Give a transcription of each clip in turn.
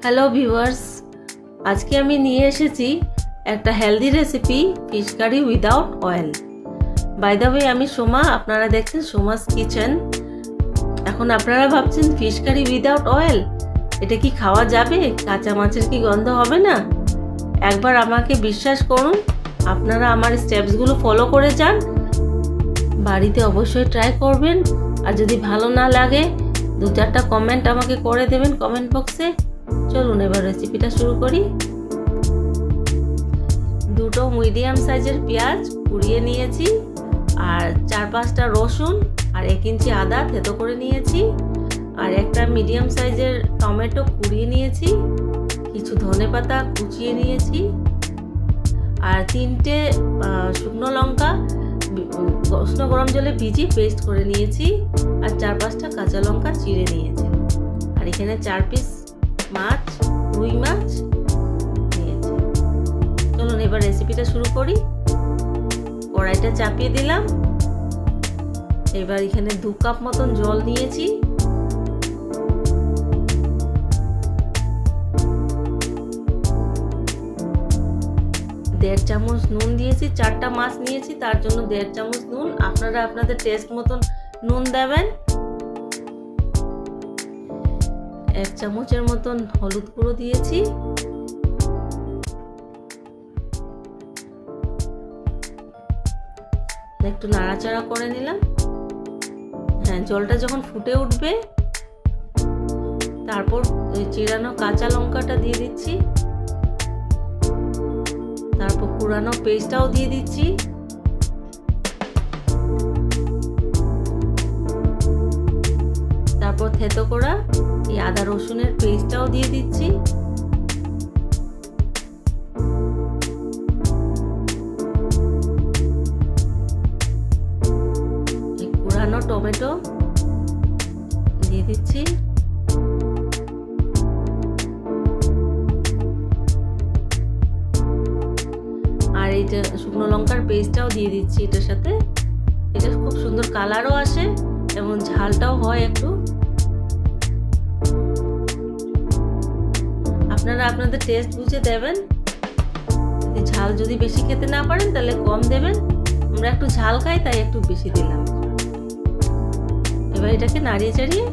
Hello viewers, আজকে আমি নিয়ে এসেছি একটা healthy recipe, fish curry without oil. By the way, আমি সোমা, আপনারা দেখছেন সোমাস কিচেন। এখন আপনারা ভাবছেন ফিশ কারি উইদাউট অয়েল, এটা কি খাওয়া যাবে? কাঁচা মাছের কি গন্ধ হবে না? একবার আমাকে বিশ্বাস করুন, আপনারা আমার স্টেপসগুলো ফলো করে যান, বাড়িতে অবশ্যই ট্রাই করবেন। আর যদি ভালো না লাগে 2-4টা কমেন্ট আমাকে করে দেবেন কমেন্ট বক্সে। চলুন এবার রেসিপিটা শুরু করি। দুটো মিডিয়াম সাইজের পেঁয়াজ কুড়িয়ে নিয়েছি, আর 4-5টা রসুন, আর 1 ইঞ্চি আদা থেতো করে নিয়েছি, আর একটা মিডিয়াম সাইজের টমেটো কুড়িয়ে নিয়েছি, কিছু ধনেপাতা কুচিয়ে নিয়েছি, আর 3টে শুকনো লঙ্কা উষ্ণ গরম জলে ভিজিয়ে পেস্ট করে নিয়েছি, আর 4-5টা কাঁচা লঙ্কা চিড়ে নিয়েছি, আর এখানে 4 পিস মাছ, রুই মাছ নিয়েছি। চলুন এবার রেসিপিটা শুরু করি। কড়াইটা চাপিয়ে দিলাম। এবার এখানে 2 কাপ মতন জল নিয়েছি, দেড় চামচ নুন দিয়েছি। 4টা মাছ নিয়েছি, তার জন্য 1.5 চামচ নুন। আপনারা আপনাদের টেস্ট মতন নুন দেবেন। 1 চামচের মতন হলুদ গুঁড়ো দিয়েছি, একটু নাড়াচাড়া করে নিলাম। হ্যাঁ, জলটা যখন ফুটে উঠবে তারপর চিরানো কাঁচা লঙ্কাটা দিয়ে দিচ্ছি, তারপর কুড়ানো পেস্টটাও দিয়ে দিচ্ছি, তারপর থেতো করা এই আদা রসুনের পেস্টটাও দিয়ে দিচ্ছি, কুড়ানো টমেটো দিয়ে দিচ্ছি, আর এই যে শুকনো লঙ্কার পেস্টটাও দিয়ে দিচ্ছি এটার সাথে। এটা খুব সুন্দর কালারও আসে এবং ঝালটাও হয় একটু। আপনারা আপনাদের টেস্ট বুঝে দেবেন। ঝাল যদি বেশি খেতে না পারেন তাহলে কম দেবেন। আমরা একটু ঝাল খাই, তাই একটু বেশি দিলাম। এবার এটাকে নাড়িয়ে চাড়িয়ে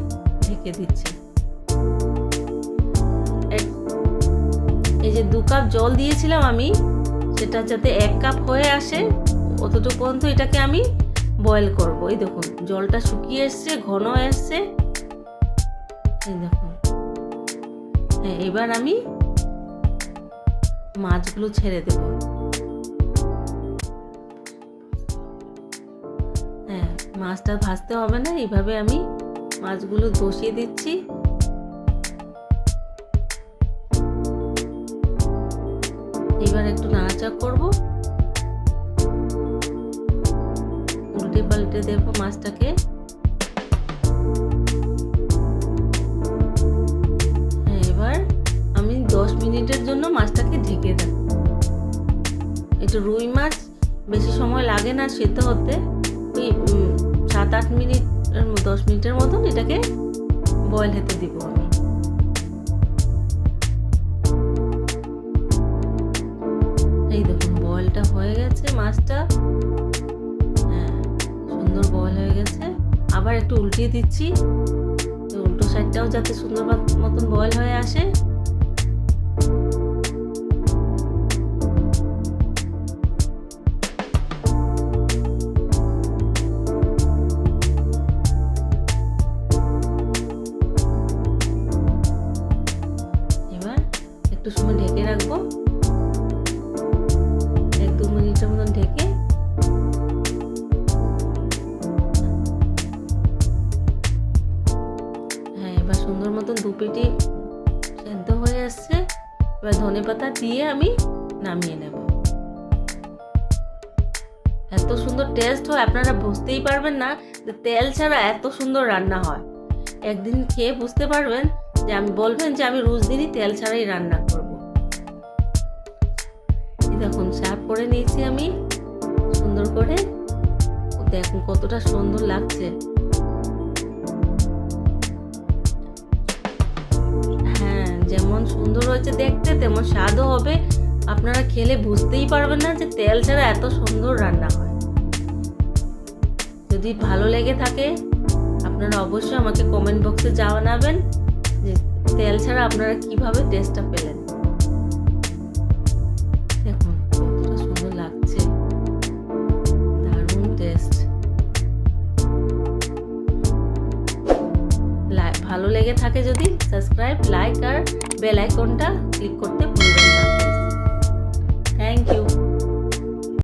ঢেকে দিচ্ছি। এই যে 2 কাপ জল দিয়েছিলাম আমি, সেটা যাতে 1 কাপ হয়ে আসে অতটুকু পর্যন্ত এটাকে আমি বয়েল করব। এই দেখুন জলটা শুকিয়ে এসছে, ঘন এসছে, এই দেখুন। হ্যাঁ, এবার আমি মাছগুলো ছেড়ে দেব। হ্যাঁ, মাছটা ভাজতে হবে না, এইভাবে আমি মাছগুলো বসিয়ে দিচ্ছি। এবার একটু নাড়াচাড়া করব, উল্টে পাল্টে দেবো মাছটাকে। এবার আমি 10 মিনিটের জন্য মাছটাকে ঢেকে দেব। একটু রুই মাছ বেশি সময় লাগে না সেদ্ধ হতে, ওই 7-8 মিনিট 10 মিনিটের মতন এটাকে বয়েল হতে দিব আমি। এই দেখুন বয়েলটা হয়ে গেছে মাছটা। হ্যাঁ, সুন্দর বয়েল হয়ে গেছে। আবার একটু উল্টিয়ে দিচ্ছি, উল্টো সাইডটাও যাতে সুন্দর মতন বয়েল হয়ে আসে। এবার একটু সময় ঢেকে রাখবো, 1-2 মিনিটের মতন ঢেকে। হ্যাঁ, এবার সুন্দর মতন 2 পেটি সেদ্ধ হয়ে আসছে। এবার ধনেপাতা দিয়ে আমি নামিয়ে নেব। এত সুন্দর টেস্ট হয়, আপনারা বুঝতেই পারবেন না যে তেল ছাড়া এত সুন্দর রান্না হয়। একদিন খেয়ে বুঝতে পারবেন, যে আমি বলবেন যে আমি রোজ দিনই তেল ছাড়াই রান্না করব। দেখুন সার্ভ করে নিয়েছি আমি সুন্দর করে। দেখুন কতটা সুন্দর লাগছে। যেমন সুন্দর হচ্ছে দেখতে, তেমন স্বাদও হবে। আপনারা খেলে বুঝতেই পারবেন না যে তেল ছাড়া এত সুন্দর রান্না হয়। যদি ভালো লেগে থাকে আপনারা অবশ্যই আমাকে কমেন্ট বক্সে জানাবেন যে তেল ছাড়া আপনারা কিভাবে টেস্টটা পেলেন। দেখুন কতটা সুন্দর লাগছে, দারুণ টেস্ট। ভালো লেগে থাকে যদি সাবস্ক্রাইব, লাইক আর বেল আইকনটা ক্লিক করতে ভুলবেন না। Thank you.